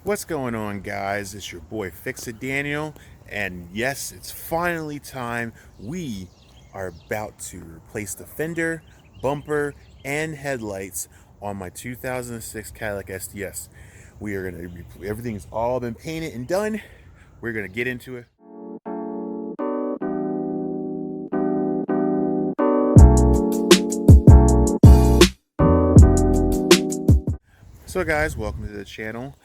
What's going on, guys? It's your boy Fix-It Daniel, and yes, it's finally time. We are about to replace the fender, bumper, and headlights on my 2006 Cadillac SDS. We are gonna everything's all been painted and done. We're gonna get into it. So guys, welcome to the channel.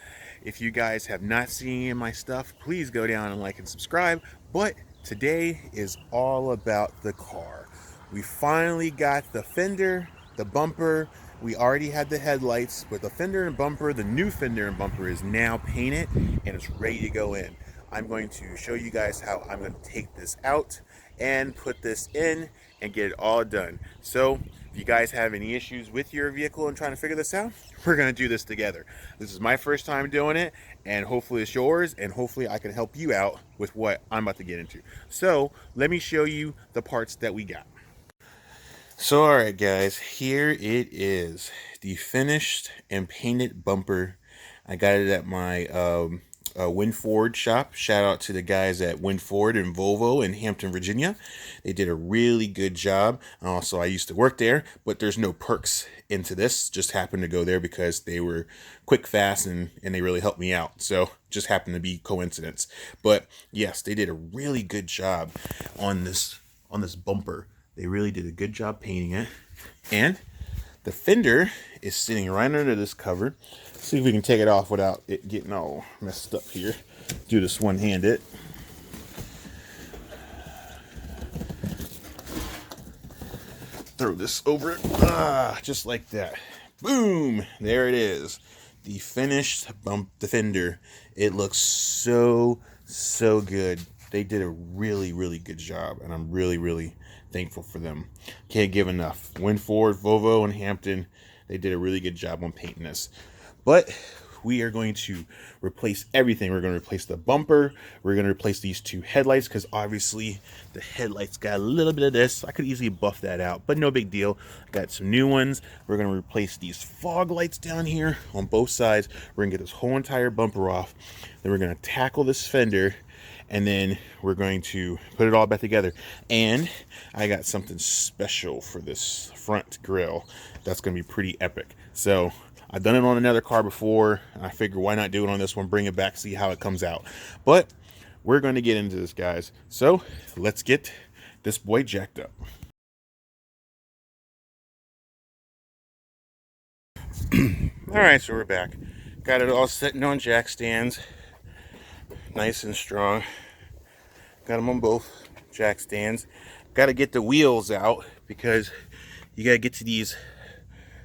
If you guys have not seen any of my stuff, please go down and like and subscribe. But today is all about the car. We finally got the fender, the bumper. We already had the headlights, but the fender and bumper, the new fender and bumper is now painted and it's ready to go in. I'm going to show you guys how I'm going to take this out and put this in and get it all done. So if you guys have any issues with your vehicle and trying to figure this out, we're going to do this together. This is my first time doing it, and hopefully it's yours, and hopefully I can help you out with what I'm about to get into. So let me show you the parts that we got. So all right guys, here it is, the finished and painted bumper. I got it at my Ford shop. Shout out to the guys at Ford and Volvo in Hampton, Virginia. They did a really good job. Also, I used to work there, but there's no perks into this. Just happened to go there because they were quick, fast, and they really helped me out. So just happened to be coincidence. But yes, they did a really good job on this bumper. They really did a good job painting it. And the fender is sitting right under this cover. See if we can take it off without it getting all messed up here. Do this one-handed. Throw this over it. Just like that. Boom! There it is. The finished the fender. It looks so good. They did a really good job, and I'm really thankful for them. Can't give enough. Ford, Volvo, and Hampton, they did a really good job on painting this. But we are going to replace everything. We're going to replace the bumper. We're going to replace these two headlights because obviously the headlights got a little bit of this. I could easily buff that out, but no big deal. I got some new ones. We're going to replace these fog lights down here on both sides. We're going to get this whole entire bumper off. Then we're going to tackle this fender, and then we're going to put it all back together. And I got something special for this front grille that's going to be pretty epic. So I've done it on another car before, and I figured why not do it on this one, bring it back, see how it comes out. But we're going to get into this, guys. So let's get this boy jacked up. All right, so we're back. Got it all sitting on jack stands, nice and strong. Got them on both jack stands. Got to get the wheels out because you got to get to these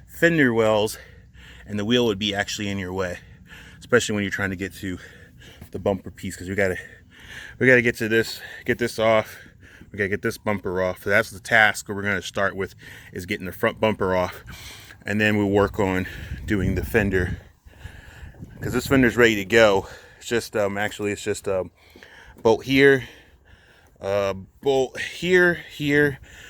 fender wells, and the wheel would be actually in your way, especially when you're trying to get to the bumper piece, because we got to get to this, get this off. We got to get this bumper off. So that's the task we're going to start with, is getting the front bumper off, and then we'll work on doing the fender, because this fender's ready to go. It's just actually it's just bolt here, bolt here,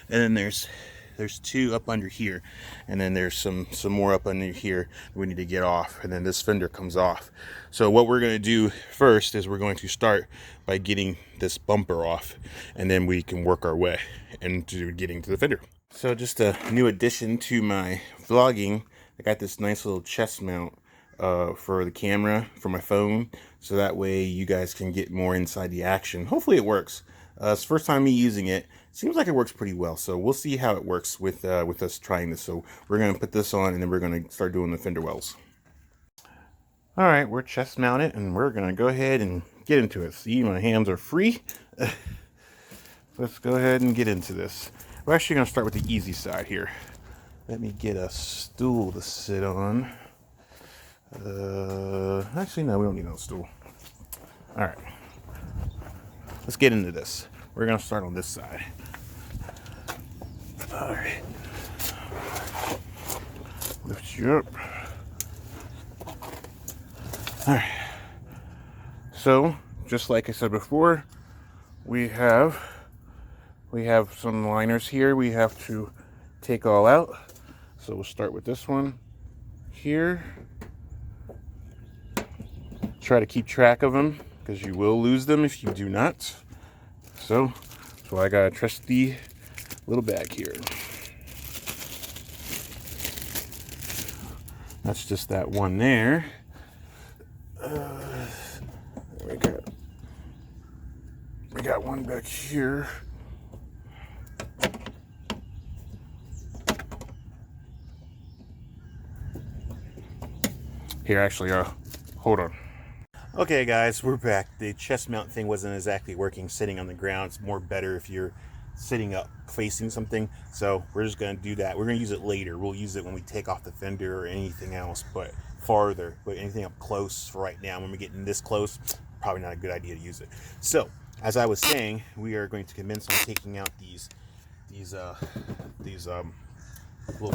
and then there's two up under here, and then there's some more up under here we need to get off, and then this fender comes off. So what we're going to do first is we're going to start by getting this bumper off, and then we can work our way into getting to the fender. So just a new addition to my vlogging, I got this nice little chest mount for the camera for my phone, so that way you guys can get more inside the action. Hopefully it works. It's the first time me using it. Seems like it works pretty well, so we'll see how it works with us trying this. So we're going to put this on, and then we're going to start doing the fender wells. All right, we're chest mounted, and we're going to go ahead and get into it. See, my hands are free. Let's go ahead and get into this. We're actually going to start with the easy side here. Let me get a stool to sit on. Actually, no, we don't need no stool. All right, let's get into this. We're going to start on this side. All right. Lift you up. All right. So, just like I said before, we have some liners here we have to take all out. So we'll start with this one here. try to keep track of them because you will lose them if you do not. So that's why I got a trusty little bag here. That's just that one there. We got one back here. Here, actually, hold on. Okay, guys, we're back. The chest mount thing wasn't exactly working sitting on the ground. It's more better if you're sitting up facing something. So we're just going to do that. We're going to use it later. We'll use it when we take off the fender or anything else, but farther. But anything up close for right now, when we're getting this close, probably not a good idea to use it. So, as I was saying, we are going to commence on taking out these little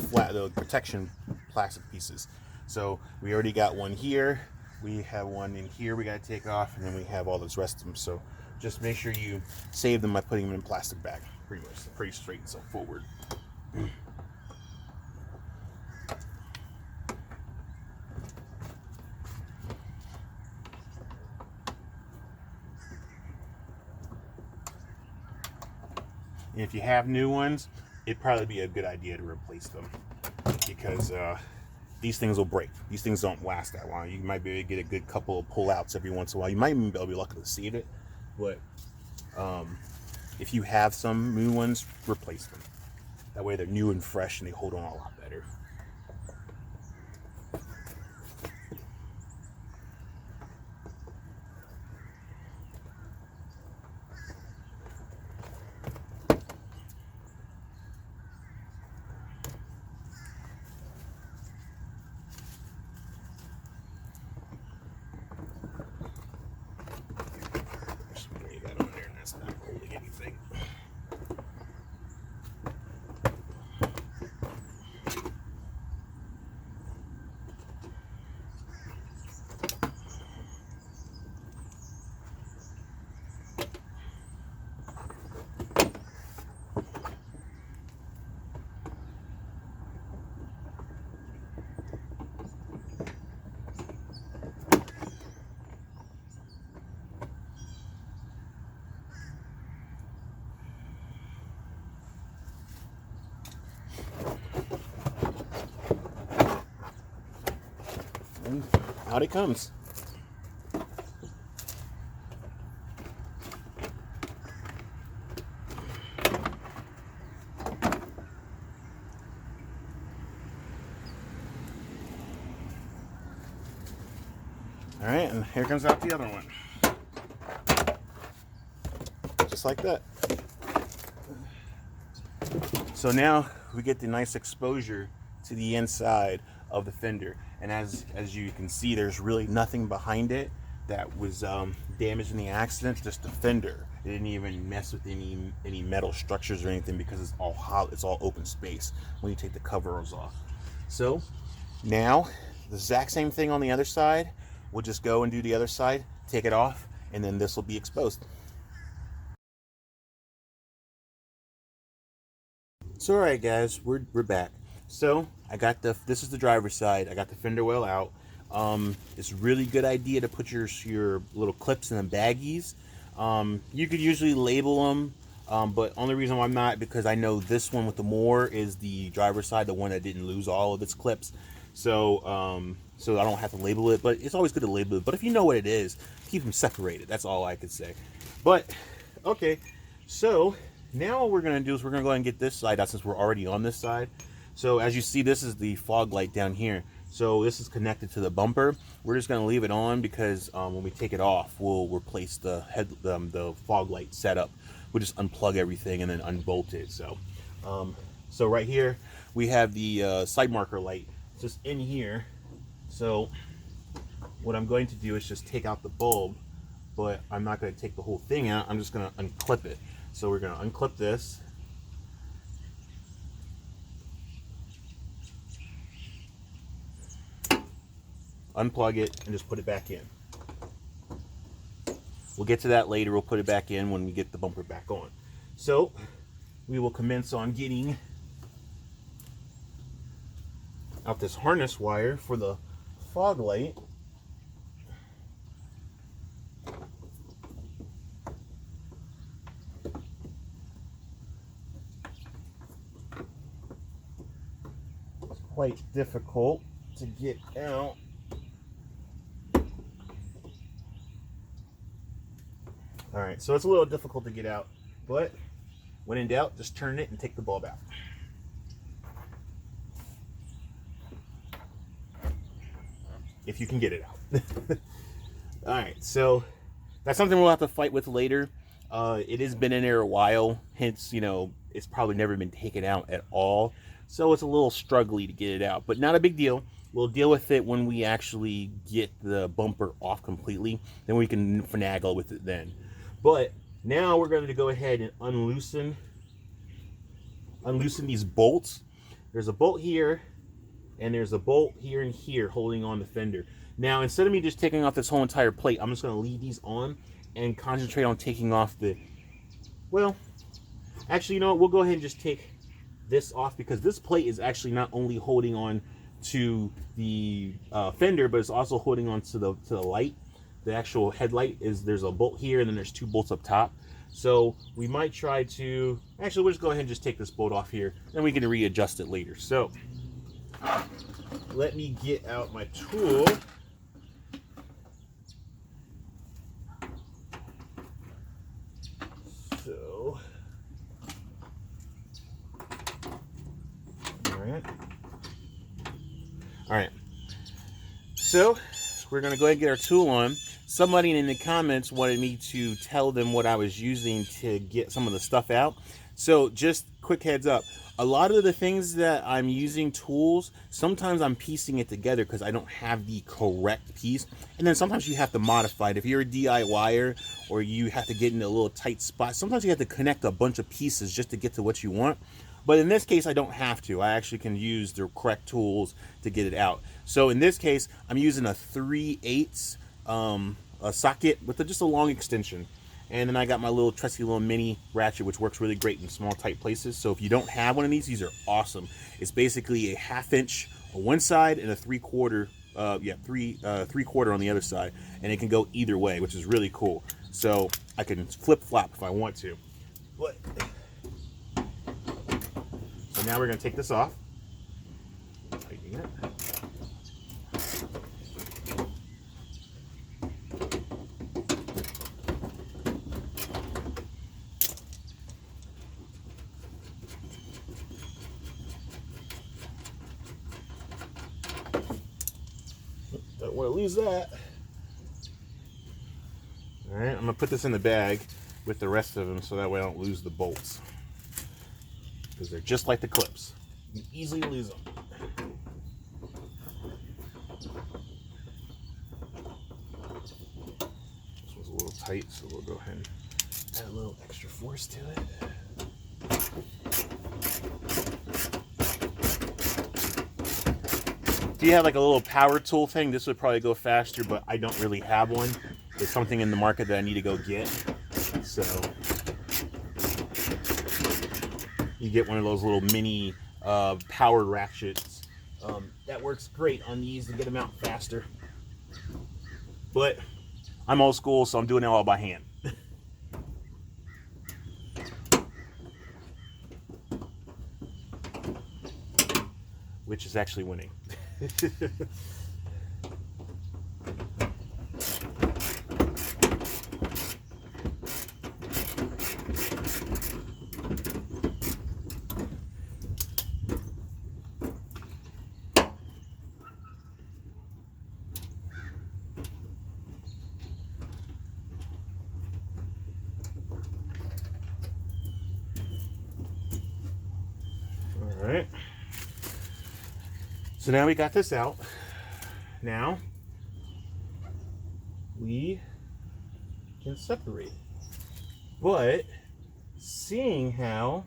flat, the protection plastic pieces. So we already got one here. We have one in here we got to take off, and then we have all those rest of them. So just make sure you save them by putting them in a plastic bag. Pretty much, pretty straight and so forward. And if you have new ones, it'd probably be a good idea to replace them because these things will break. These things don't last that long. You might be able to get a good couple of pull-outs every once in a while. You might even be able to be lucky to save it, but if you have some new ones, replace them. That way they're new and fresh and they hold on a lot better. And out it comes. All right, and here comes out the other one. Just like that. So now we get the nice exposure to the inside of the fender. And as you can see, there's really nothing behind it that was damaged in the accident, just the fender. It didn't even mess with any metal structures or anything because it's all hollow, it's all open space when you take the covers off. So now the exact same thing on the other side. We'll just go and do the other side, take it off, and then this will be exposed. So alright guys, we're back. So I got this is the driver's side. I got the fender well out. It's a really good idea to put your little clips in the baggies. You could usually label them, but only reason why I'm not, because I know this one with the more is the driver's side, the one that didn't lose all of its clips. So so I don't have to label it, but it's always good to label it. But if you know what it is, keep them separated. That's all I could say. But okay, so now what we're gonna do is we're gonna go ahead and get this side out since we're already on this side. So as you see, this is the fog light down here. So this is connected to the bumper. We're just gonna leave it on because when we take it off, we'll replace the fog light setup. We'll just unplug everything and then unbolt it. So, so right here we have the side marker light just in here. So what I'm going to do is just take out the bulb, but I'm not going to take the whole thing out. I'm just going to unclip it. So we're going to unclip this. Unplug it and just put it back in. We'll get to that later. We'll put it back in when we get the bumper back on. So we will commence on getting out this harness wire for the fog light. quite difficult to get out. All right, so it's a little difficult to get out, but when in doubt, just turn it and take the bulb out. If you can get it out. All right, so that's something we'll have to fight with later. It has been in there a while, hence, you know, it's probably never been taken out at all. So it's a little struggly to get it out, but not a big deal. We'll deal with it when we actually get the bumper off completely. Then we can finagle with it then. But now we're going to go ahead and unloosen these bolts. There's a bolt here, and there's a bolt here and here holding on the fender. Now, instead of me just taking off this whole entire plate, I'm just going to leave these on and concentrate on taking off the, well, actually, you know what, we'll go ahead and just take this off, because this plate is actually not only holding on to the fender, but it's also holding on to the light. The actual headlight there's a bolt here, and then there's 2 bolts up top. So we might try to, actually, we'll just go ahead and just take this bolt off here, then we can readjust it later. So let me get out my tool. So, all right. So we're gonna go ahead and get our tool on. Somebody in the comments wanted me to tell them what I was using to get some of the stuff out. So just quick heads up. A lot of the things that I'm using tools, sometimes I'm piecing it together because I don't have the correct piece. And then sometimes you have to modify it. If you're a DIYer or you have to get in a little tight spot, sometimes you have to connect a bunch of pieces just to get to what you want. But in this case, I don't have to. I actually can use the correct tools to get it out. So in this case, I'm using a 3/8 a socket with just a long extension. And then I got my little trusty little mini ratchet, which works really great in small tight places. So if you don't have one of these are awesome. It's basically a 1/2 inch on one side and a 3/4 3/4 on the other side, and it can go either way, which is really cool. So I can flip flop if I want to. But so now we're going to take this off. Tighten it. Don't want to lose that. All right, I'm going to put this in the bag with the rest of them so that way I don't lose the bolts. Because they're just like the clips. You can easily lose them. This one's a little tight, so we'll go ahead and add a little extra force to it. If you have like a little power tool thing, this would probably go faster, but I don't really have one. There's something in the market that I need to go get. So you get one of those little mini power ratchets. That works great on these to get them out faster. But I'm old school, so I'm doing it all by hand. Which is actually winning. All right. So now we got this out. Now we can separate. But seeing how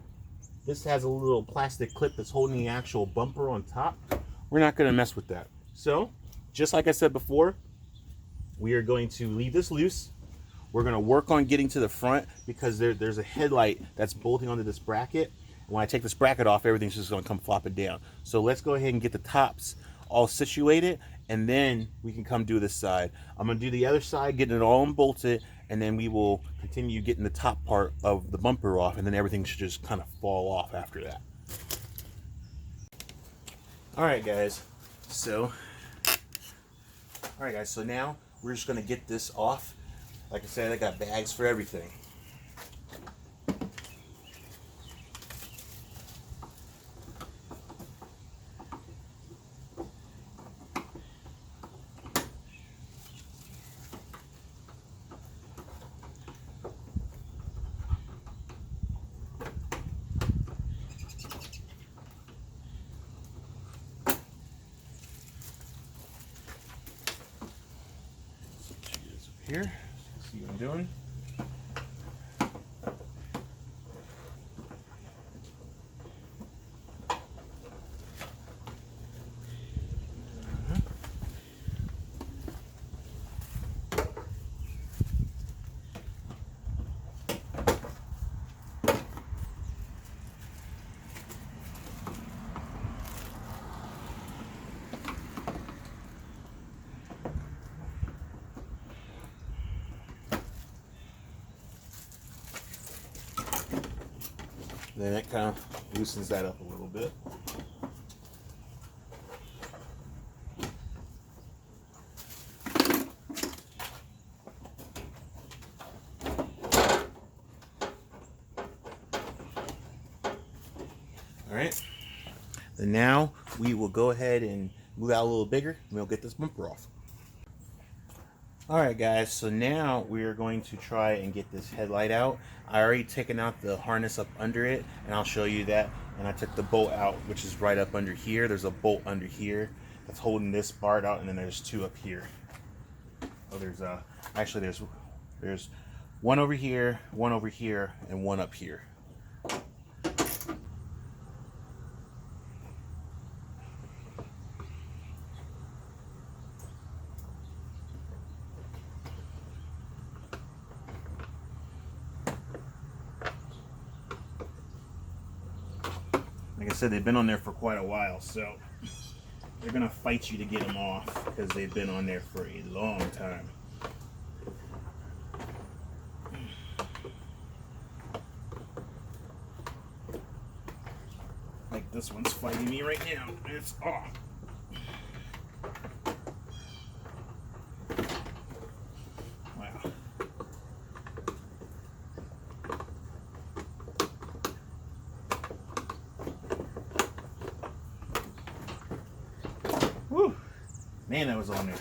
this has a little plastic clip that's holding the actual bumper on top, we're not going to mess with that. So just like I said before, we are going to leave this loose. We're going to work on getting to the front because there's a headlight that's bolting onto this bracket. When I take this bracket off, everything's just going to come flopping down. So let's go ahead and get the tops all situated, and then we can come do this side. I'm going to do the other side, getting it all unbolted, and then we will continue getting the top part of the bumper off, and then everything should just kind of fall off after that. Alright guys, so now we're just going to get this off. Like I said, I got bags for everything. Here, see what I'm doing. Then it kind of loosens that up a little bit. All right. Then now we will go ahead and move out a little bigger and we'll get this bumper off. Alright guys, so now we are going to try and get this headlight out. I already taken out the harness up under it, and I'll show you that. And I took the bolt out, which is right up under here. There's a bolt under here that's holding this part out, and then there's two up here. Oh, there's actually there's one over here, and one up here. Like I said, they've been on there for quite a while, so they're gonna fight you to get them off because they've been on there for a long time. Like this one's fighting me right now, and it's off. Wow. Woo! Man, that was on there.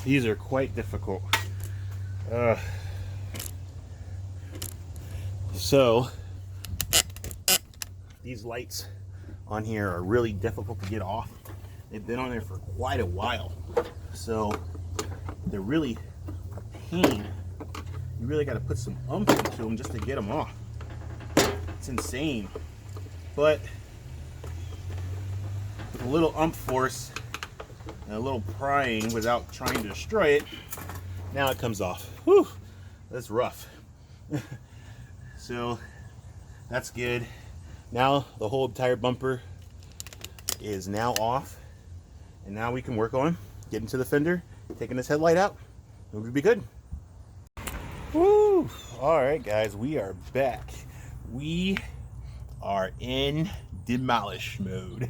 These are quite difficult. So these lights on here are really difficult to get off. They've been on there for quite a while, so they're really a pain. You really got to put some oomph into them just to get them off. It's insane, but with a little oomph force and a little prying without trying to destroy it, now it comes off. Whew, that's rough. So that's good. Now the whole entire bumper is now off, and now we can work on getting to the fender, taking this headlight out, and we'll be good. Woo! All right, guys, we are back. We are in demolish mode.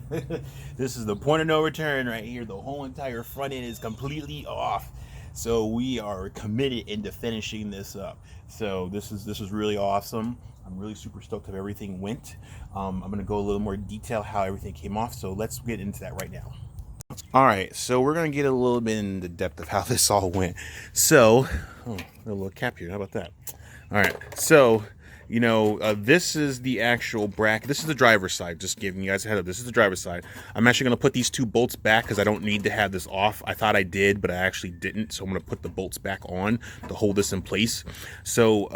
This is the point of no return right here. The whole entire front end is completely off. So we are committed into finishing this up. So this is really awesome. I'm really super stoked how everything went. I'm gonna go a little more detail how everything came off. So let's get into that right now. All right, so we're gonna get a little bit in the depth of how this all went. So, oh, a little cap here. How about that? All right, so you know, this is the actual bracket. This is the driver's side. Just giving you guys a head up. This is the driver's side. I'm actually going to put these two bolts back because I don't need to have this off. I thought I did, but I actually didn't. So I'm going to put the bolts back on to hold this in place. So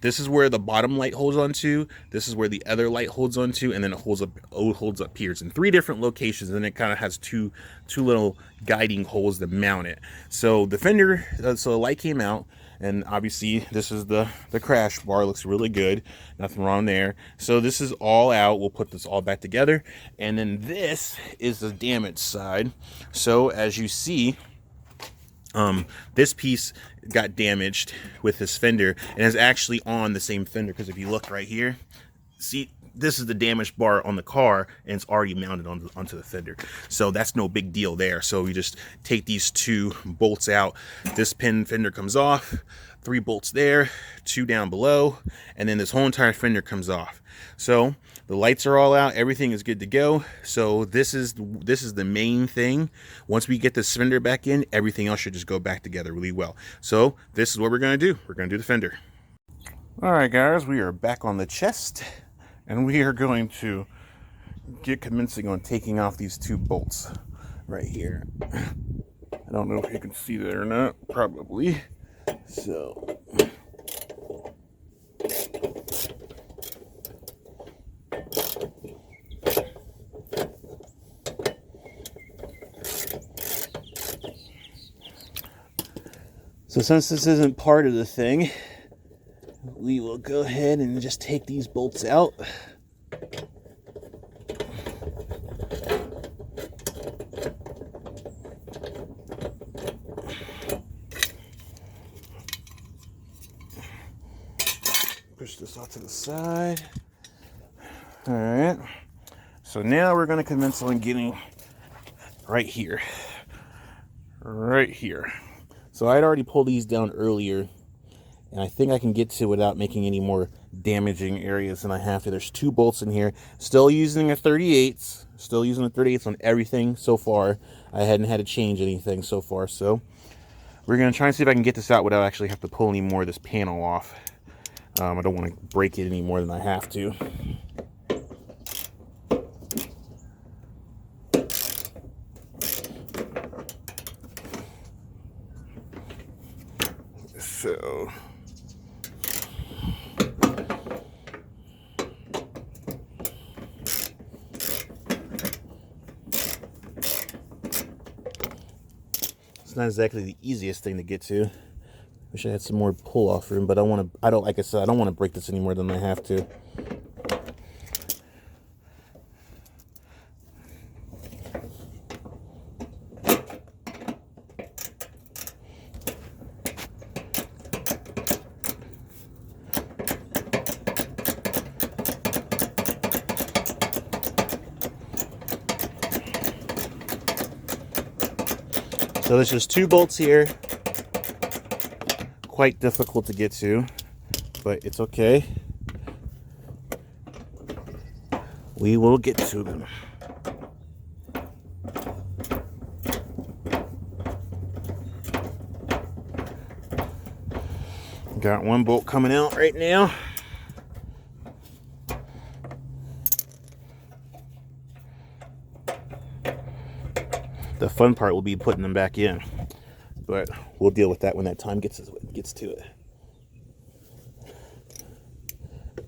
this is where the bottom light holds onto. This is where the other light holds onto, and then it holds up here. It's in 3 different locations, and it kind of has two little guiding holes to mount it. So the fender, so the light came out. And obviously this is the crash bar. Looks really good, nothing wrong there. So this is all out. We'll put this all back together, and then this is the damaged side. So as you see, this piece got damaged with this fender, and is actually on the same fender, because if you look right here, see, this is the damaged bar on the car, and it's already mounted onto the fender. So that's no big deal there. So we just take these 2 bolts out. This pin fender comes off, 3 bolts there, 2 down below, and then this whole entire fender comes off. So the lights are all out, everything is good to go. So this is the main thing. Once we get this fender back in, everything else should just go back together really well. So this is what we're gonna do. We're gonna do the fender. All right, guys, we are back on the chest. And we are going to get commencing on taking off these 2 bolts right here. I don't know if you can see that or not, probably. So since this isn't part of the thing, we will go ahead and just take these bolts out. Push this off to the side. All right. So now we're going to commence on getting right here. Right here. So I'd already pulled these down earlier, and I think I can get to it without making any more damaging areas than I have to. There's 2 bolts in here. Still using a 38. Still using a 38 on everything so far. I hadn't had to change anything so far. So we're going to try and see if I can get this out without actually have to pull any more of this panel off. I don't want to break it any more than I have to. So it's not exactly the easiest thing to get to. Wish I had some more pull off room, but like I said, I don't want to break this any more than I have to. So there's just 2 bolts here. Quite difficult to get to, but it's okay. We will get to them. Got 1 bolt coming out right now. The fun part will be putting them back in, but we'll deal with that when that time gets to it.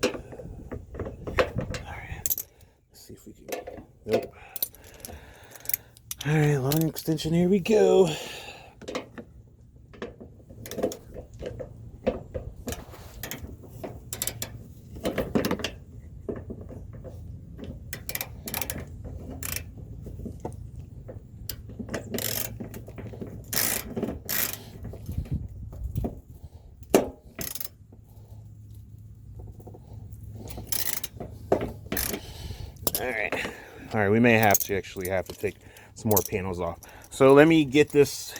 All right, let's see if we can. Nope. All right, long extension. Here we go. All right, we may have to take some more panels off. So let me get this.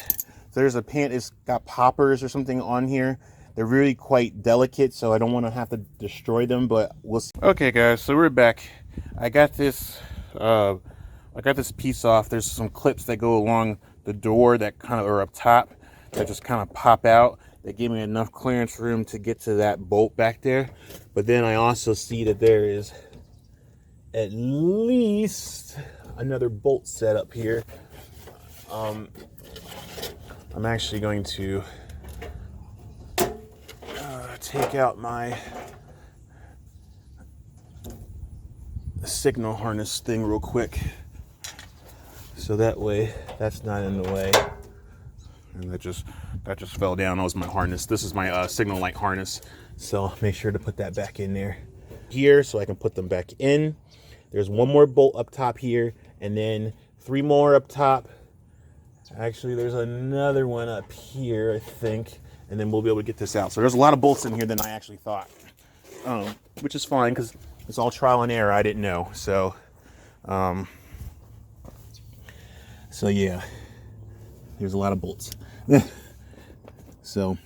There's a pan, it's got poppers or something on here. They're really quite delicate, so I don't want to have to destroy them, but we'll see. Okay guys, so we're back. I got this piece off. There's some clips that go along the door that kind of are up top that just kind of pop out. They gave me enough clearance room to get to that bolt back there. But then I also see that there is at least another bolt set up here. I'm actually going to take out my signal harness thing real quick, so that way that's not in the way. And that just fell down. That was my harness. This is my signal light harness, so make sure to put that back in there here so I can put them back in. There's one more bolt up top here, and then 3 more up top. Actually, there's another one up here, I think, and then we'll be able to get this out. So there's a lot of bolts in here than I actually thought, which is fine because it's all trial and error. I didn't know. So yeah, there's a lot of bolts. So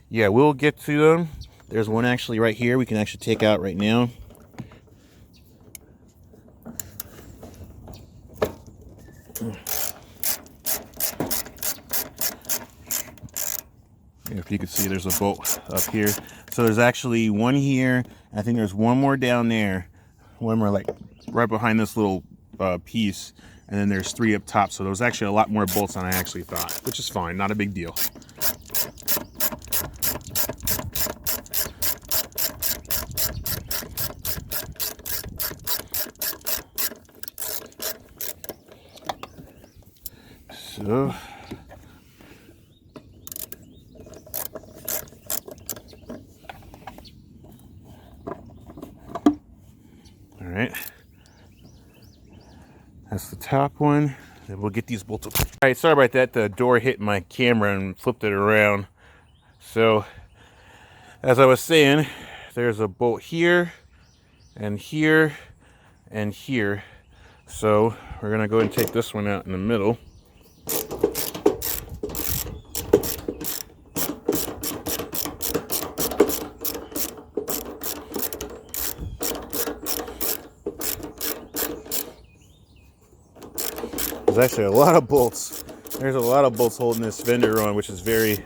yeah, we'll get to them. There's one actually right here we can actually take out right now. If you can see, there's a bolt up here. So there's actually one here. I think there's one more down there. One more like right behind this little piece. And then there's 3 up top. So there's actually a lot more bolts than I actually thought, which is fine. Not a big deal. So all right, that's the top one. Then we'll get these bolts up. All right, sorry about that. The door hit my camera and flipped it around. So as I was saying, there's a bolt here and here and here. So we're gonna go and take this one out in the middle. There's actually a lot of bolts. There's a lot of bolts holding this Fender on, which is very,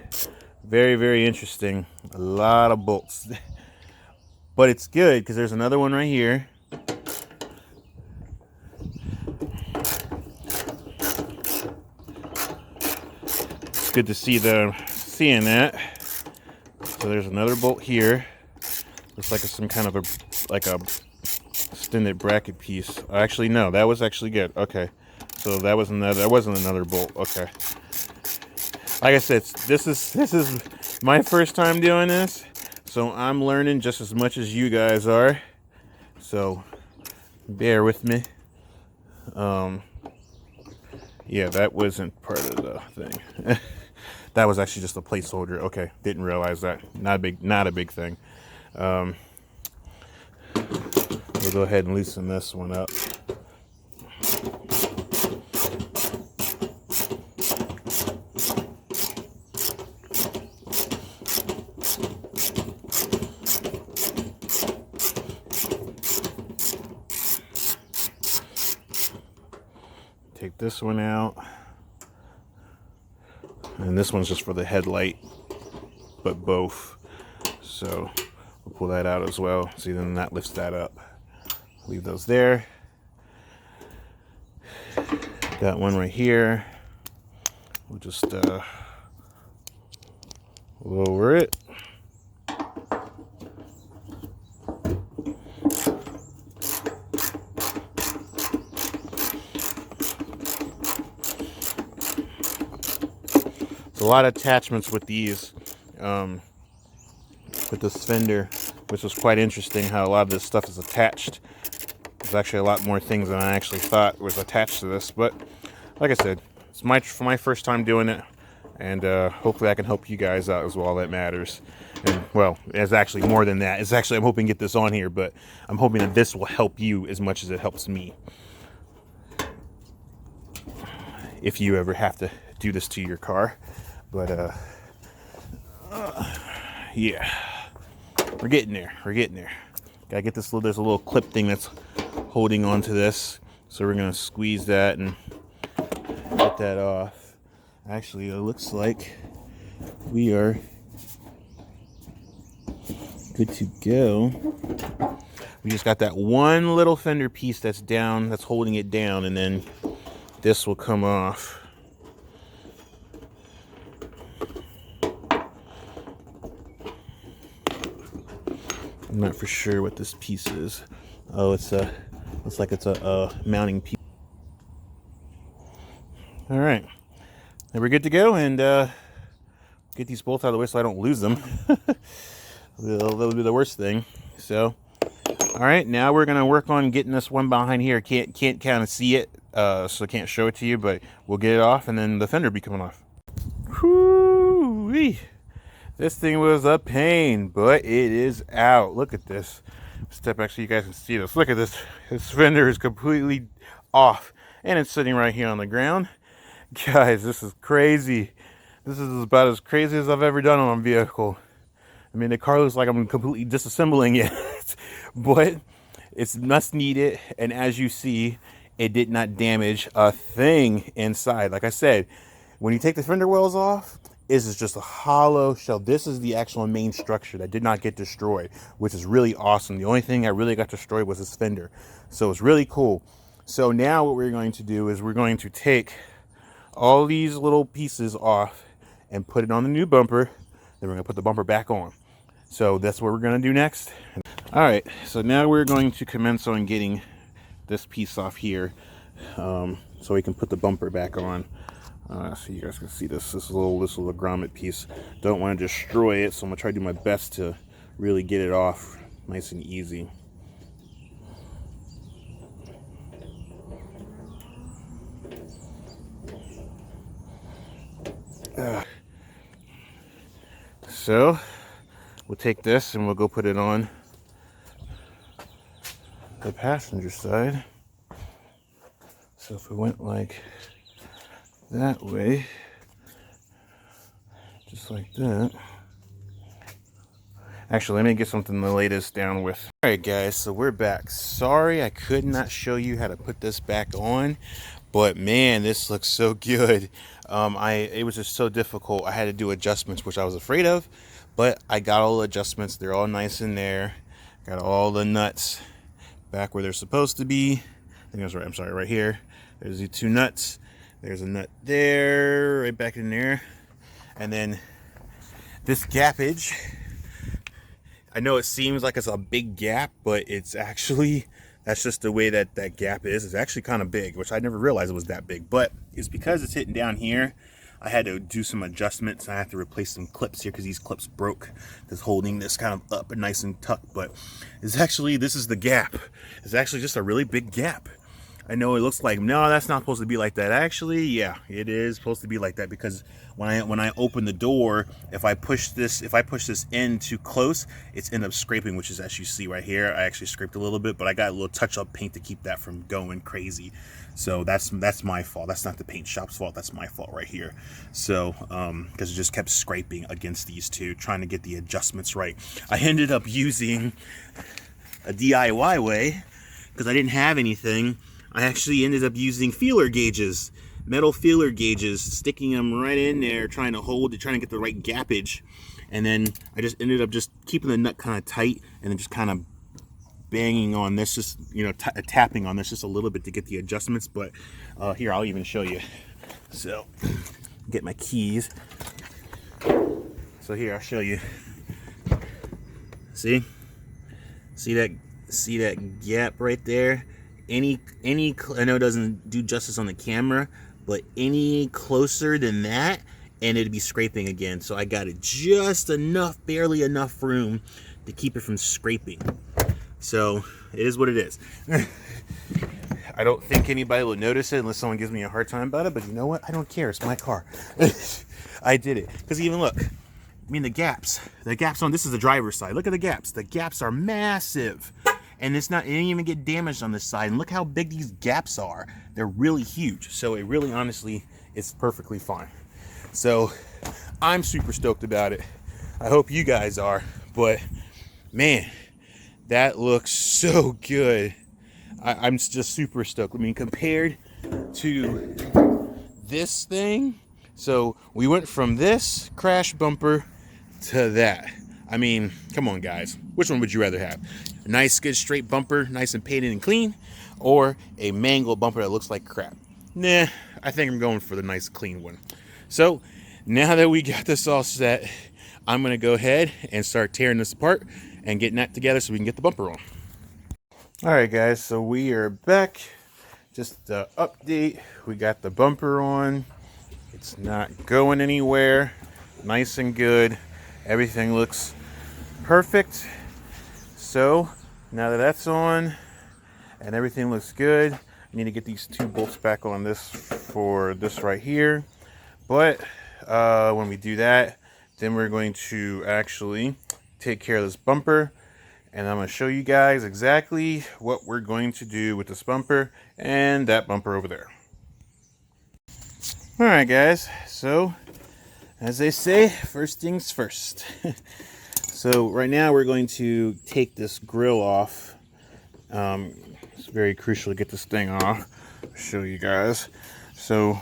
very interesting. A lot of bolts. But it's good because there's another one right here. It's good to see seeing that. So there's another bolt here. Looks like it's some kind of a extended bracket piece. Actually, no, that was actually good. Okay. So that wasn't another bolt. Okay. Like I said, this is my first time doing this, so I'm learning just as much as you guys are. So bear with me. Yeah, that wasn't part of the thing. That was actually just a placeholder. Okay, didn't realize that. Not a big thing. We'll go ahead and loosen this one up. Take this one out, and this one's just for the headlight, but both. So we'll pull that out as well. See, then that lifts that up. Leave those there. Got one right here. We'll just lower it. A lot of attachments with these, with this Fender, which was quite interesting how a lot of this stuff is attached. There's actually a lot more things than I actually thought was attached to this, but like I said, it's my first time doing it, And hopefully I can help you guys out as well. That matters. And well, it's actually more than that. It's actually, I'm hoping to get this on here, but I'm hoping that this will help you as much as it helps me. If you ever have to do this to your car. But yeah, we're getting there. We're getting there. Gotta get this little, there's a little clip thing that's holding onto this. So we're gonna squeeze that and get that off. Actually, it looks like we are good to go. We just got that one little fender piece that's down, that's holding it down, and then this will come off. I'm not for sure what this piece is. Oh, it's a, looks like it's a mounting piece. All right, and we're good to go, and get these bolts out of the way so I don't lose them. That would be the worst thing. So, all right, now we're gonna work on getting this one behind here. Can't kind of see it, so I can't show it to you, but we'll get it off, and then the fender will be coming off. Whoo-wee. This thing was a pain, but it is out. Look at this. Step back so you guys can see this. Look at this. This fender is completely off, and it's sitting right here on the ground. Guys, this is crazy. This is about as crazy as I've ever done on a vehicle. I mean, the car looks like I'm completely disassembling it, but it's must need it. And as you see, it did not damage a thing inside. Like I said, when you take the fender wells off, this is just a hollow shell. This is the actual main structure that did not get destroyed, which is really awesome. The only thing that really got destroyed was this fender. So it's really cool. So now what we're going to do is we're going to take all these little pieces off and put it on the new bumper. Then we're gonna put the bumper back on. So that's what we're gonna do next. All right, so now we're going to commence on getting this piece off here, so we can put the bumper back on. So you guys can see this little grommet piece. Don't want to destroy it, so I'm gonna try to do my best to really get it off nice and easy. So we'll take this and we'll go put it on the passenger side. So if we went like that way, just like that. Actually, let me get something the latest down with. All right, guys, so we're back. Sorry I could not show you how to put this back on, but man, this looks so good. It was just so difficult. I had to do adjustments, which I was afraid of, but I got all the adjustments. They're all nice in there. Got all the nuts back where they're supposed to be. I think that's right. I'm sorry, right here. There's the two nuts. There's a nut there, right back in there. And then this gappage, I know it seems like it's a big gap, but it's actually, that's just the way that that gap is. It's actually kind of big, which I never realized it was that big, but it's because it's hitting down here. I had to do some adjustments. I have to replace some clips here because these clips broke. That's holding this kind of up and nice and tucked, but it's actually, this is the gap. It's actually just a really big gap. I know it looks like, no, that's not supposed to be like that. Actually, yeah, it is supposed to be like that, because when I open the door, if I push this in too close, it's end up scraping, which is, as you see right here, I actually scraped a little bit, but I got a little touch-up paint to keep that from going crazy. So that's my fault. That's not the paint shop's fault. That's my fault right here. So because it just kept scraping against these two, trying to get the adjustments right. I ended up using a DIY way because I didn't have anything. I actually ended up using feeler gauges, metal feeler gauges, sticking them right in there, trying to hold it, trying to get the right gappage. And then I just ended up just keeping the nut kind of tight and then just kind of banging on this, just, you know, tapping on this just a little bit to get the adjustments. But here, I'll even show you. So, get my keys. So here, I'll show you. See that gap right there? Any I know it doesn't do justice on the camera, but any closer than that and it'd be scraping again. So I got it just enough, barely enough room to keep it from scraping. So it is what it is. I don't think anybody will notice it unless someone gives me a hard time about it, but you know what? I don't care. It's my car. I did it. Because even look, I mean the gaps on this is the driver's side. Look at the gaps. The gaps are massive. And it didn't even get damaged on this side. And look how big these gaps are. They're really huge. So it really, honestly, it's perfectly fine. So I'm super stoked about it. I hope you guys are. But man, that looks so good. I'm just super stoked. I mean, compared to this thing, so we went from this crash bumper to that. I mean, come on, guys. Which one would you rather have? A nice, good, straight bumper, nice and painted and clean, or a mangled bumper that looks like crap? Nah, I think I'm going for the nice, clean one. So, now that we got this all set, I'm going to go ahead and start tearing this apart and getting that together so we can get the bumper on. Alright, guys, so we are back. Just the update. We got the bumper on. It's not going anywhere. Nice and good. Everything looks perfect. So now that that's on and everything looks good, I need to get these 2 bolts back on this for this right here. But when we do that, then we're going to actually take care of this bumper, and I'm going to show you guys exactly what we're going to do with this bumper and that bumper over there. Alright, guys, so as they say, first things first. So right now we're going to take this grill off. It's very crucial to get this thing off. I'll show you guys. So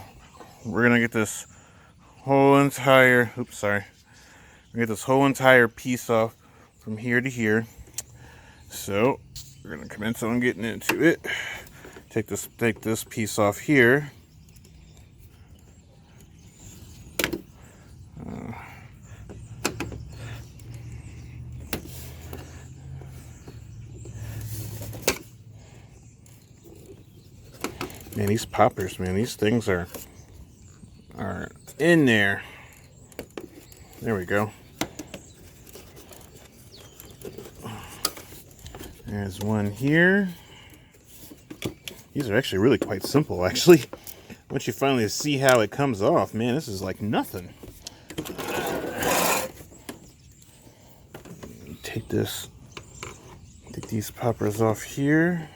we're gonna get this whole entire, get this whole entire piece off from here to here. So we're gonna commence on getting into it. Take this piece off here. Man, these poppers, man, these things are in there. There we go. There's one here. These are actually really quite simple, actually. Once you finally see how it comes off, man, this is like nothing. Take these poppers off here.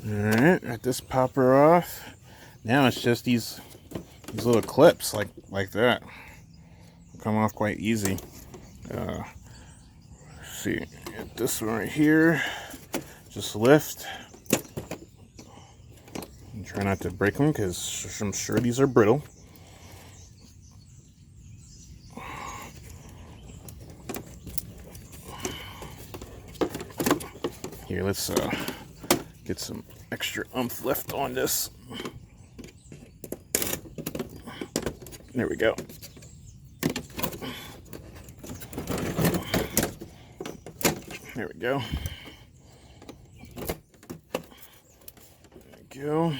Alright, got this popper off. Now it's just these little clips like that. Come off quite easy. Let's see, get this one right here. Just lift. And try not to break them because I'm sure these are brittle. Here, let's get some extra oomph left on this. There we go. There we go. There we go.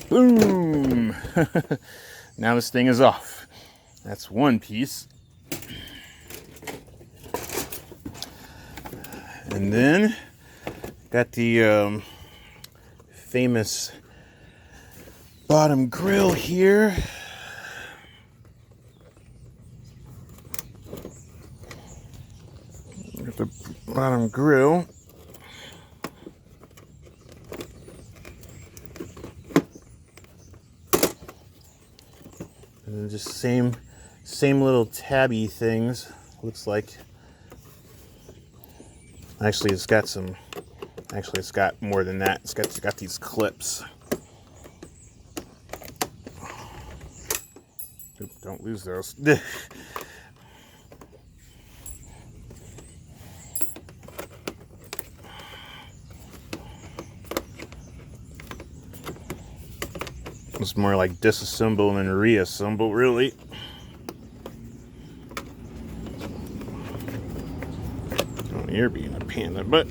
Boom! Now this thing is off. That's one piece. And then got the famous bottom grill here. Got the bottom grill. And then just same little tabby things, looks like. Actually, it's got more than that. It's got these clips. Don't lose those. It's more like disassemble than reassemble, really. Oh, you're being a pain in the butt.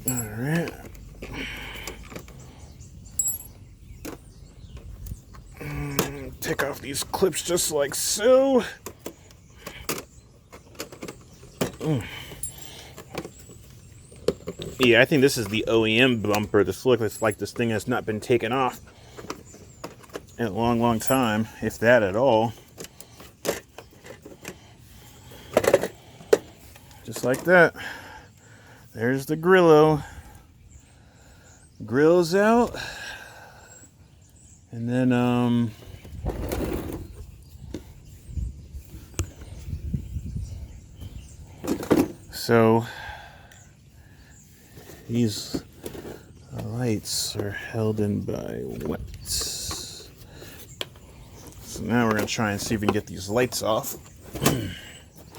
Alright. Take off these clips just like so. Yeah, I think this is the OEM bumper. This looks like this thing has not been taken off in a long, long time, if that at all. Just like that. There's the Grillo. Grill's out. And then, so these lights are held in by what? So now we're going to try and see if we can get these lights off.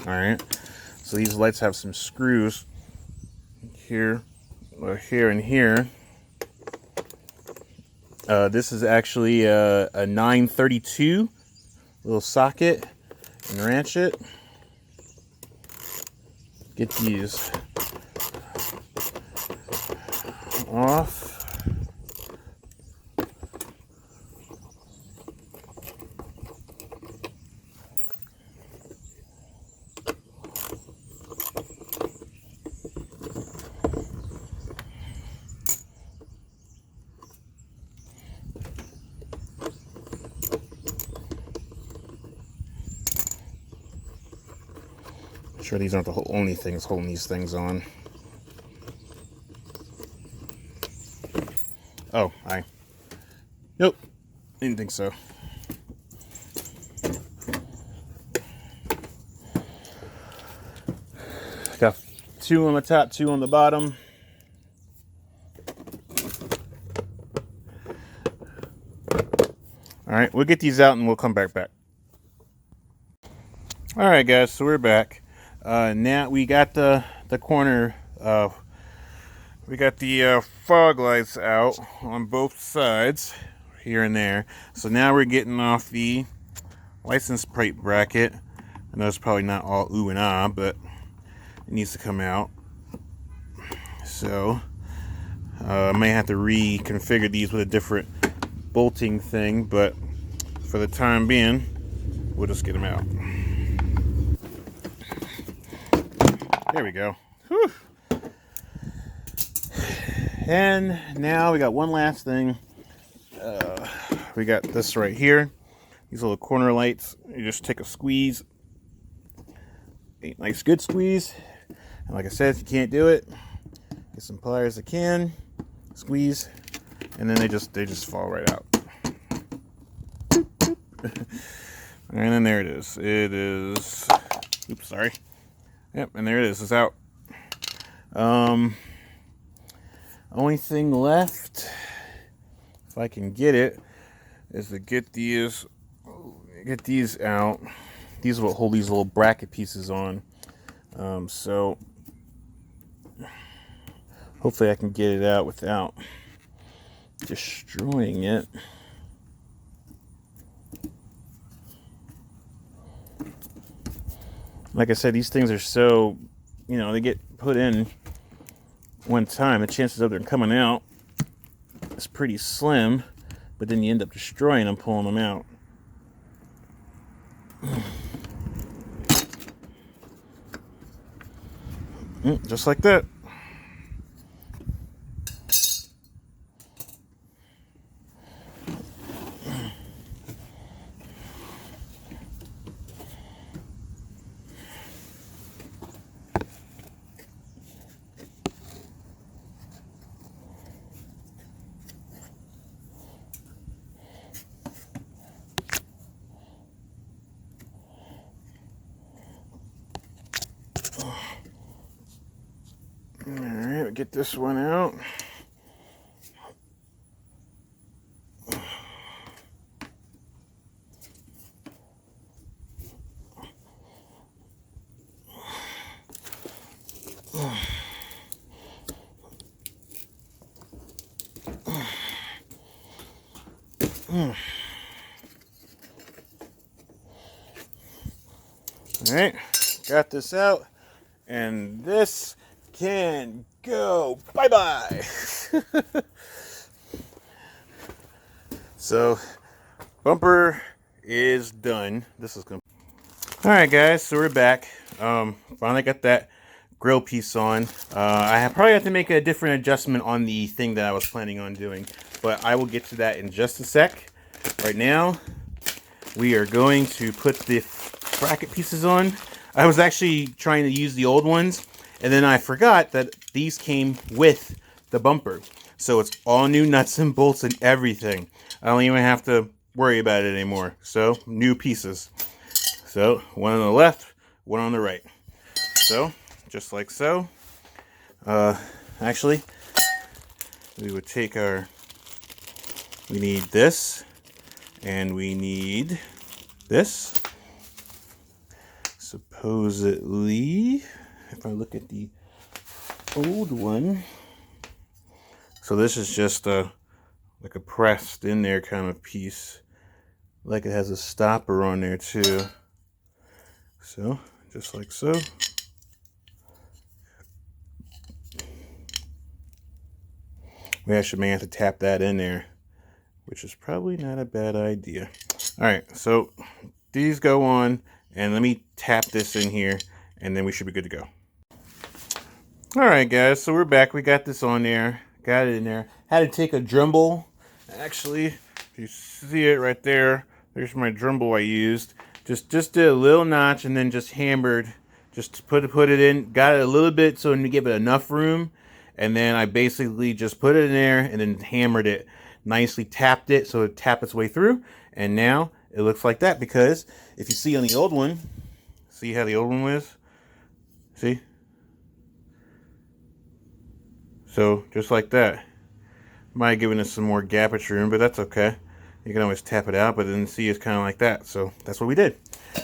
Alright, so these lights have some screws here, or here and here. This is actually a 932 little socket and ratchet. Get these off. Sure, these aren't the only things holding these things on. Oh, nope, didn't think so. Got 2 on the top, 2 on the bottom. All right, we'll get these out and we'll come back. All right, guys, so we're back. Now we got the corner. We got the fog lights out on both sides, here and there. So now we're getting off the license plate bracket. I know it's probably not all ooh and ah, but it needs to come out. So I may have to reconfigure these with a different bolting thing, but for the time being, we'll just get them out. There we go. Whew. And now we got one last thing. We got this right here. These little corner lights. You just take a squeeze. A nice good squeeze. And like I said, if you can't do it, get some pliers that can. Squeeze. And then they just fall right out. And then there it is. It is... Oops, sorry. Yep, and there it is. It's out. Only thing left, if I can get it, is to get these out. These will hold these little bracket pieces on. So hopefully I can get it out without destroying it. Like I said, these things are so, they get put in one time. The chances of them coming out is pretty slim, but then you end up destroying them, pulling them out. Just like that. get this one out. Alright, got this out, and this can go bye-bye. So, bumper is done. This is gonna. Alright guys, so we're back. Finally got that grill piece on. I probably have to make a different adjustment on the thing that I was planning on doing, but I will get to that in just a sec. Right now, we are going to put the bracket pieces on. I was actually trying to use the old ones, and then I forgot that these came with the bumper. So it's all new nuts and bolts and everything. I don't even have to worry about it anymore. So, new pieces. So, one on the left, one on the right. So, just like so. Actually, we would take our, we need this, and we need this. Supposedly, if I look at the old one, so this is just like a pressed in there kind of piece, like it has a stopper on there too. So just like so. We actually may have to tap that in there, which is probably not a bad idea. All right, so these go on, and let me tap this in here, and then we should be good to go. All right, guys, so we're back. We got this on there, got it in there. Had to take a Dremel. Actually, if you see it right there, there's my Dremel I used. Just did a little notch, and then just hammered, just to put it in. Got it a little bit so to give it enough room, and then I basically just put it in there and then hammered it. Nicely tapped it so it tapped its way through, and now it looks like that. Because if you see on the old one, see how the old one was? See? So just like that. Might have given us some more gappage room, but that's okay. You can always tap it out, but then see it's kind of like that. So that's what we did.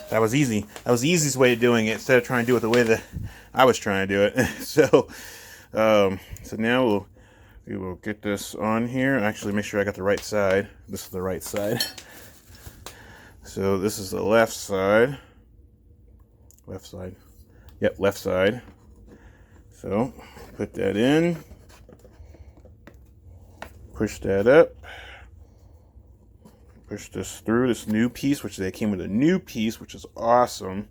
That was easy. That was the easiest way of doing it, instead of trying to do it the way that I was trying to do it. So now we will get this on here. Actually, make sure I got the right side. This is the right side. So this is the left side. Left side. Yep, left side. So put that in. Push that up. Push this through this new piece, which they came with a new piece, which is awesome.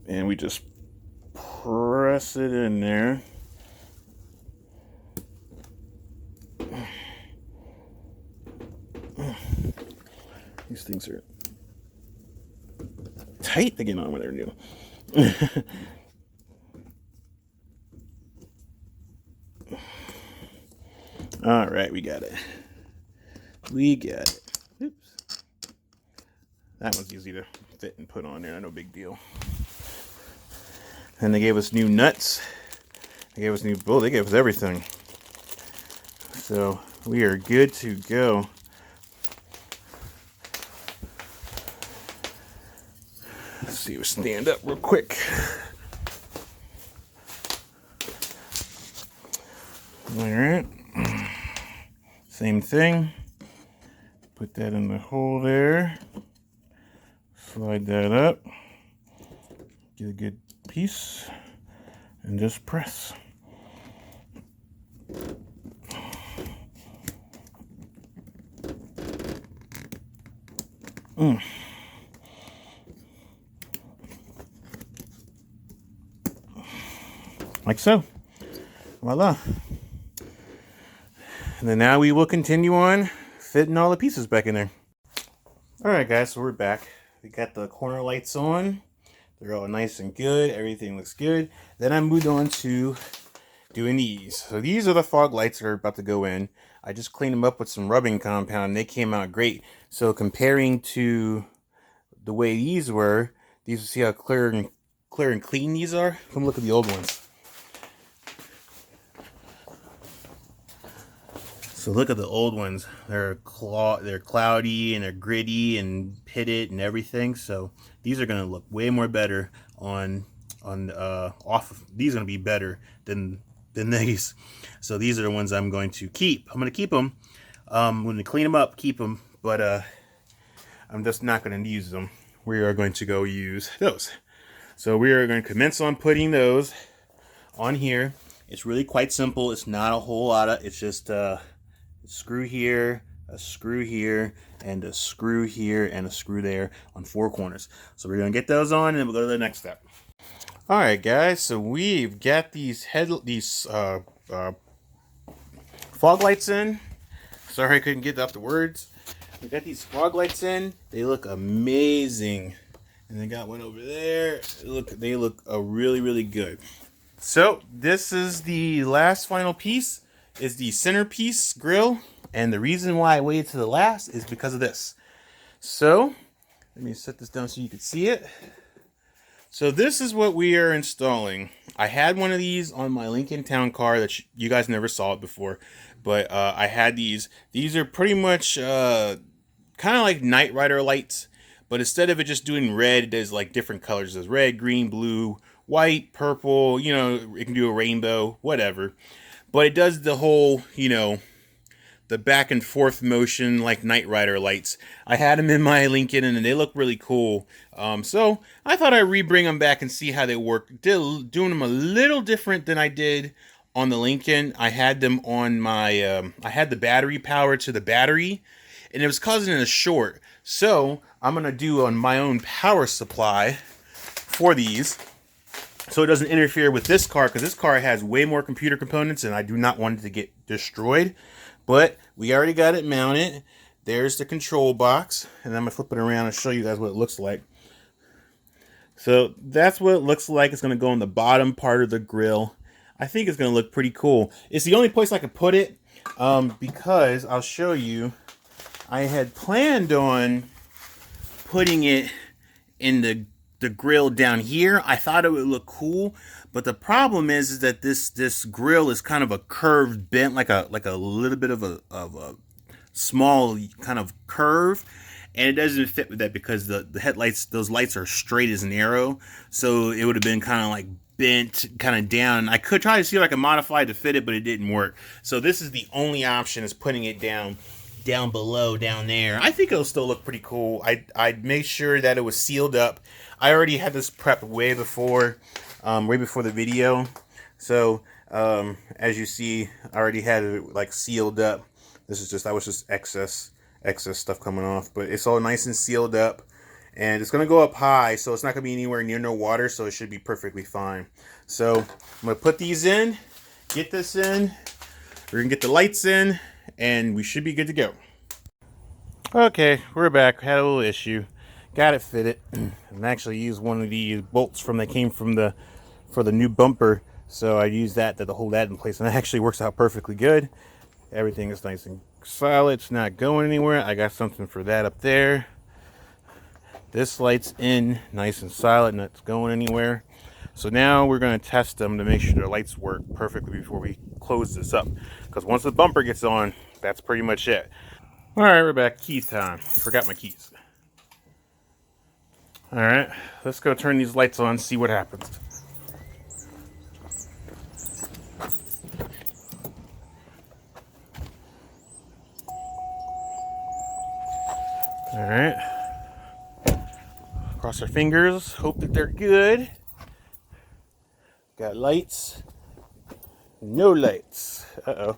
And we just press it in there. These things are tight to get on when they're new. All right, we got it. We got it. Oops. That one's easy to fit and put on there. No big deal. And they gave us new nuts. They gave us new bolts. They gave us everything. So we are good to go. Let's see. We'll stand up real quick. All right. Same thing. Put that in the hole there. Slide that up. Get a good piece. And just press. Like so. Voila. And then now we will continue on fitting all the pieces back in there. Alright guys, so we're back. We got the corner lights on. They're all nice and good. Everything looks good. Then I moved on to doing these. So these are the fog lights that are about to go in. I just cleaned them up with some rubbing compound and they came out great. So comparing to the way these were, these, see how clear and clean these are? Come look at the old ones. So look at the old ones. They're cloudy and they're gritty and pitted and everything. So these are gonna look way more better on off of, these are gonna be better than these. So these are the ones I'm going to keep. I'm gonna keep them. I'm gonna clean them up, keep them, but I'm just not gonna use them. We are going to go use those. So we are going to commence on putting those on here. It's really quite simple. It's not a whole lot of, it's just a screw here, a screw here, and a screw here, and a screw there on 4 corners. So we're gonna get those on, and then we'll go to the next step. All right, guys. So we've got these fog lights in. Sorry, I couldn't get out the words. We got these fog lights in. They look amazing, and they got one over there. They look really, really good. So this is the last final piece. Is the Centerpiece Grill, and the reason why I waited to the last is because of this. So let me set this down so you can see it. So this is what we are installing. I had one of these on my Lincoln Town Car that you guys never saw it before, but I had these. These are pretty much kind of like Knight Rider lights, but instead of it just doing red, it does like different colors. It does red, green, blue, white, purple, you know, it can do a rainbow, whatever. But it does the whole, you know, the back and forth motion like Knight Rider lights. I had them in my Lincoln and they look really cool. So I thought I'd rebring them back and see how they work. Doing them a little different than I did on the Lincoln. I had them on my, I had the battery power to the battery, and it was causing it a short. So I'm going to do on my own power supply for these, so it doesn't interfere with this car, because this car has way more computer components and I do not want it to get destroyed. But we already got it mounted. There's the control box, and I'm going to flip it around and show you guys what it looks like. So that's what it looks like. It's going to go on the bottom part of the grill. I think it's going to look pretty cool. It's the only place I could put it, because I'll show you. I had planned on putting it in the grill down here. I thought it would look cool, but the problem is that this grill is kind of a curved bent, like a little bit of a small kind of curve, and it doesn't fit with that because the headlights, those lights are straight as an arrow, so it would have been kind of like bent kind of down. I could try to see if I could modify it to fit it, but it didn't work. So this is the only option, is putting it down below, down there. I think it'll still look pretty cool. I'd make sure that it was sealed up. I already had this prepped way before the video. So as you see, I already had it like sealed up. This is just, that was just excess stuff coming off, but it's all nice and sealed up, and it's gonna go up high, so it's not gonna be anywhere near no water, so it should be perfectly fine. So I'm gonna put these in, get this in, we're gonna get the lights in, and we should be good to go. Okay, we're back. Had a little issue. Got it fitted. And actually used one of the bolts from that came from for the new bumper. So I used that to hold that in place, and it actually works out perfectly good. Everything is nice and solid. It's not going anywhere. I got something for that up there. This light's in, nice and solid, not going anywhere. So now we're going to test them to make sure the lights work perfectly before we close this up. Because once the bumper gets on, that's pretty much it. All right, we're back. Keys time. Forgot my keys. All right, let's go turn these lights on and see what happens. All right. Cross our fingers. Hope that they're good. Got lights. No lights. Uh-oh.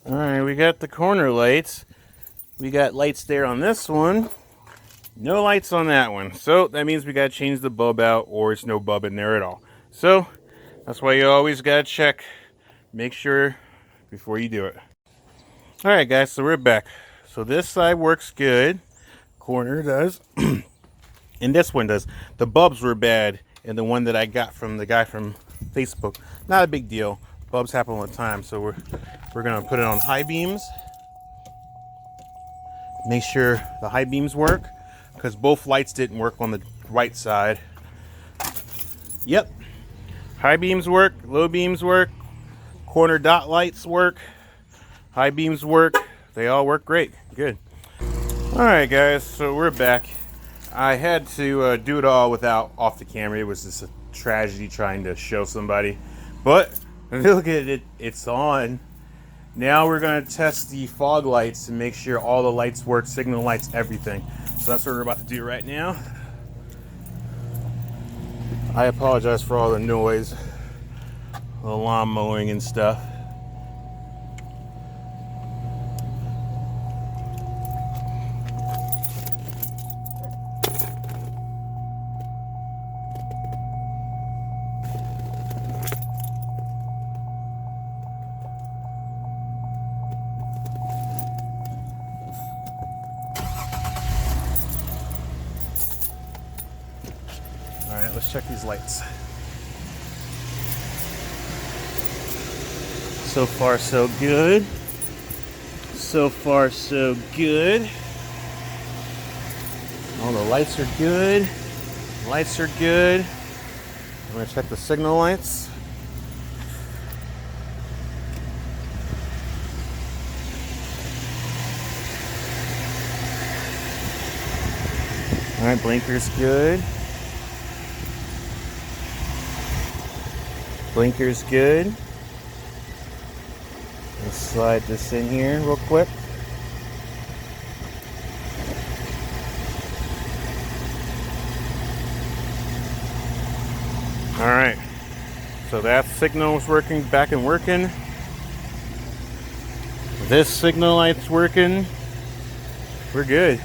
All right, we got the corner lights. We got lights there on this one. No lights on that one. So that means we got to change the bulb out, or it's no bulb in there at all. So that's why you always got to check. Make sure before you do it. All right, guys, so we're back. So this side works good. Corner does. And this one does. The bulbs were bad, and the one that I got from the guy from Facebook, not a big deal. Bulbs happen all the time, so we're gonna put it on high beams. Make sure the high beams work, because both lights didn't work on right side. Yep. High beams work, low beams work, corner dot lights work, high beams work. They all work great. Good. Alright guys, so we're back. I had to do it all without off the camera. It was just a tragedy trying to show somebody. But look at it, it's on. Now we're going to test the fog lights and make sure all the lights work, signal lights, everything. So that's what we're about to do right now. I apologize for all the noise, the lawn mowing and stuff. All right, let's check these lights. So far, so good. So far, so good. All the lights are good. Lights are good. I'm gonna check the signal lights. All right, blinker's good. Blinker's good. Let's slide this in here real quick. All right, so that signal's working, back and working. This signal light's working. We're good.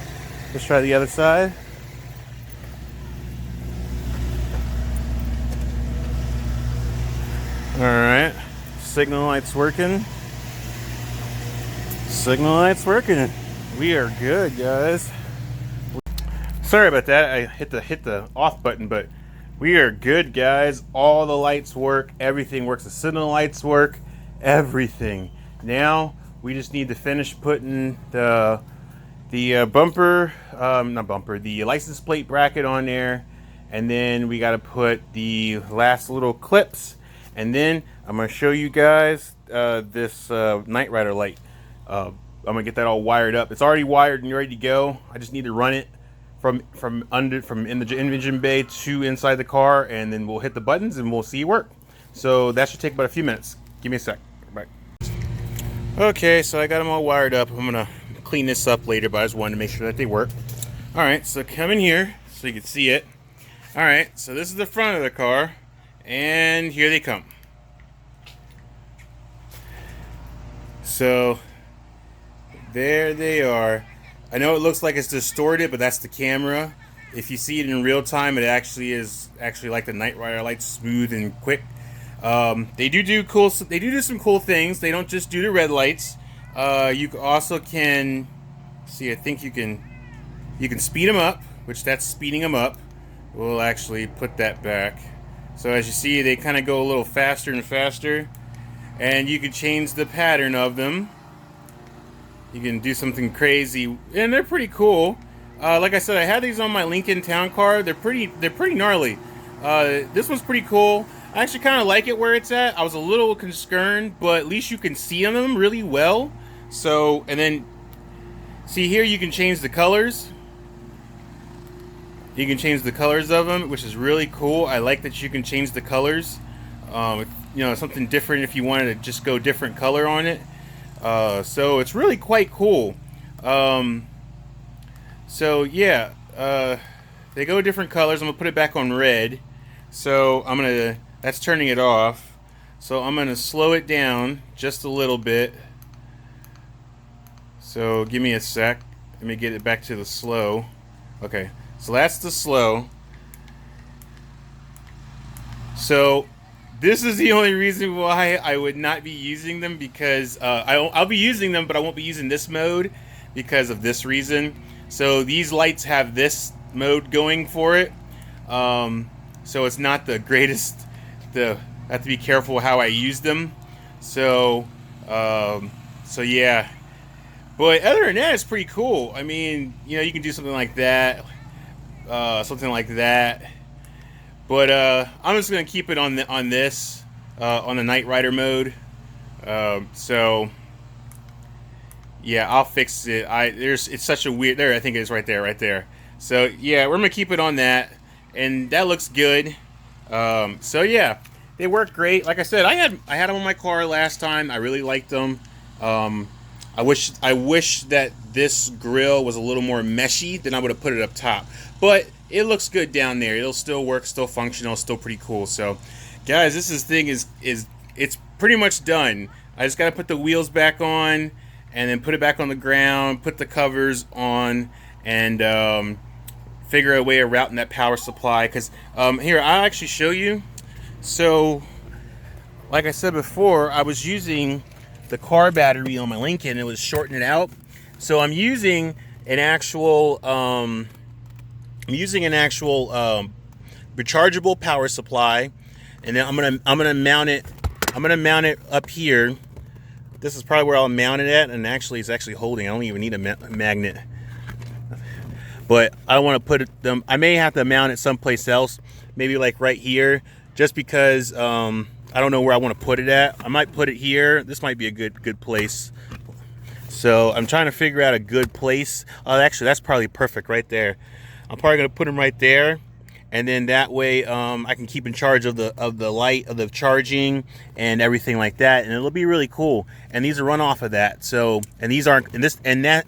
Let's try the other side. All right, signal light's working. Signal light's working. We are good, guys. Sorry about that. I hit the off button, but we are good, guys. All the lights work. Everything works. The signal lights work. Everything. Now we just need to finish putting the bumper, not bumper, the license plate bracket on there, and then we got to put the last little clips. And then I'm going to show you guys this Night Rider light. I'm going to get that all wired up. It's already wired and ready to go. I just need to run it from in the engine bay to inside the car, and then we'll hit the buttons and we'll see it work. So that should take about a few minutes. Give me a sec. Bye. Okay, so I got them all wired up. I'm going to clean this up later, but I just wanted to make sure that they work. All right, so come in here so you can see it. All right, so this is the front of the car. And here they come. So there they are. I know it looks like it's distorted, but that's the camera. If you see it in real time, it actually is like the Night Rider lights, smooth and quick. They do some cool things. They don't just do the red lights. You also can see. I think you can speed them up, which that's speeding them up. We'll actually put that back. So as you see, they kind of go a little faster and faster, and you can change the pattern of them. You can do something crazy, and they're pretty cool. Like I said, I had these on my Lincoln Town Car. They're pretty gnarly. This one's pretty cool. I actually kind of like it where it's at. I was a little concerned, but at least you can see on them really well. So, and then see here, you can change the colors. You can change the colors of them, which is really cool. I like that you can change the colors. You know, something different if you wanted to just go different color on it. So it's really quite cool. So yeah, they go different colors. I'm gonna put it back on red. So that's turning it off. So I'm gonna slow it down just a little bit. So give me a sec. Let me get it back to the slow. Okay. So that's the slow. So this is the only reason why I would not be using them, because I'll be using them, but I won't be using this mode because of this reason. So these lights have this mode going for it. So it's not the greatest. I have to be careful how I use them. So yeah. But other than that, it's pretty cool. I mean, you know, you can do something like that. something like that. But I'm just gonna keep it on this on the Night Rider mode. So yeah, I'll fix it. It's such a weird there. I think it's right there. So yeah, we're gonna keep it on that, and that looks good. So yeah, they work great. Like I said, I had them on my car last time. I really liked them. I wish that this grill was a little more meshy. Then I would have put it up top. But it looks good down there. It'll still work, still functional, still pretty cool. So, guys, this thing is it's pretty much done. I just gotta put the wheels back on, and then put it back on the ground, put the covers on, and figure a way of routing that power supply. Because here, I'll actually show you. So, like I said before, I was using the car battery on my Lincoln. It was shorting it out. So I'm using an actual rechargeable power supply, and then I'm gonna mount it. I'm gonna mount it up here. This is probably where I'll mount it at, and actually it's actually holding. I don't even need a magnet, but I want to put them. I may have to mount it someplace else, maybe like right here, just because I don't know where I want to put it at. I might put it here. This might be a good place. So I'm trying to figure out a good place. Oh, actually, that's probably perfect right there. I'm probably gonna put them right there, and then that way I can keep in charge of the light, of the charging, and everything like that, and it'll be really cool. And these are run off of that. So, and these aren't, and this and that.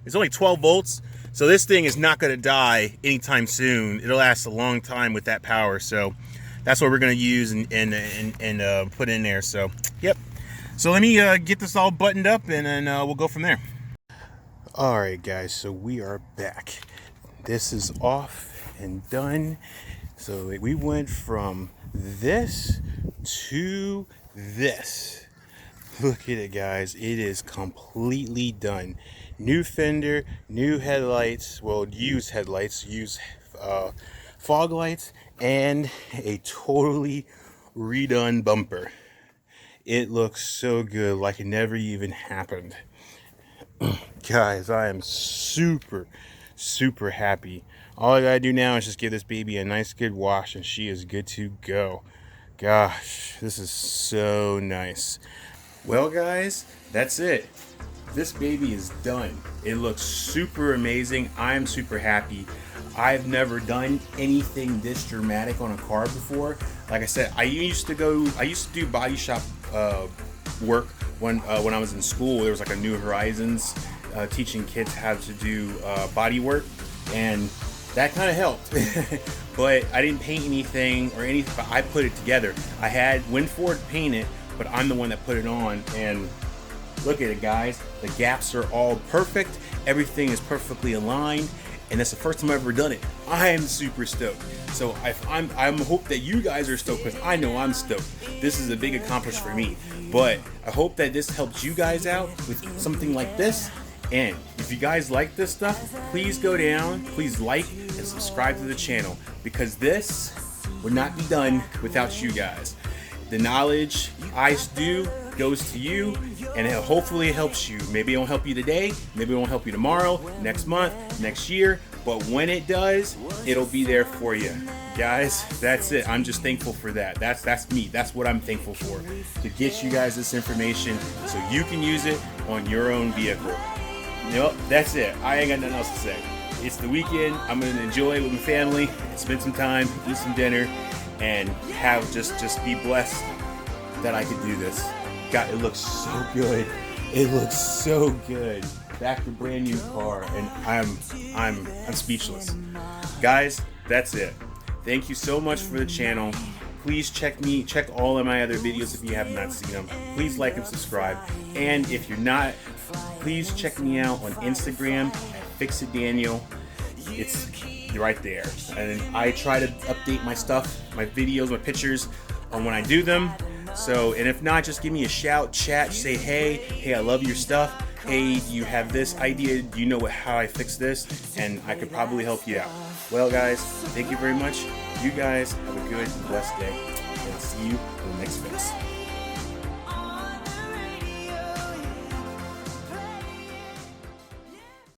It's only 12 volts. So this thing is not gonna die anytime soon. It'll last a long time with that power. So that's what we're gonna use and put in there. So, yep. So let me get this all buttoned up, and then we'll go from there. All right, guys. So we are back. This is off and done. So we went from this to this. Look at it, guys. It is completely done. New fender, new headlights. Well, use headlights, use fog lights, and a totally redone bumper. It looks so good, like it never even happened. Guys, I am super happy. All I gotta do now is just give this baby a nice good wash, and she is good to go. Gosh, this is so nice. Well, guys, that's it. This baby is done. It looks super amazing. I'm super happy. I've never done anything this dramatic on a car before. Like I said, I used to do body shop work when I was in school. There was like a New Horizons teaching kids how to do body work, and that kind of helped. But I didn't paint anything or anything, but I put it together. I had Winford paint it, but I'm the one that put it on, and look at it, guys. The gaps are all perfect. Everything is perfectly aligned, and that's the first time I've ever done it. I am super stoked. So I'm hope that you guys are stoked, because I know I'm stoked. This is a big accomplishment for me, but I hope that this helps you guys out with something like this. And if you guys like this stuff, please go down, please like and subscribe to the channel, because this would not be done without you guys. The knowledge I do goes to you, and it hopefully helps you. Maybe it won't help you today, maybe it won't help you tomorrow, next month, next year, but when it does, it'll be there for you. Guys, that's it. I'm just thankful for that. That's me. That's what I'm thankful for, to get you guys this information so you can use it on your own vehicle. Nope, that's it. I ain't got nothing else to say. It's the weekend. I'm gonna enjoy it with my family, spend some time, eat some dinner, and have just be blessed that I could do this. God, it looks so good. It looks so good. Back to brand new car, and I'm speechless. Guys, that's it. Thank you so much for the channel. Please check all of my other videos if you have not seen them. Please like and subscribe. And if you're not, please check me out on Instagram at FixItDaniel. It's right there. And I try to update my stuff, my videos, my pictures on when I do them. So, and if not, just give me a shout, chat, say, hey, I love your stuff. Hey, do you have this idea? Do you know how I fix this? And I could probably help you out. Well, guys, thank you very much. You guys have a good and blessed day, and see you in the next fix.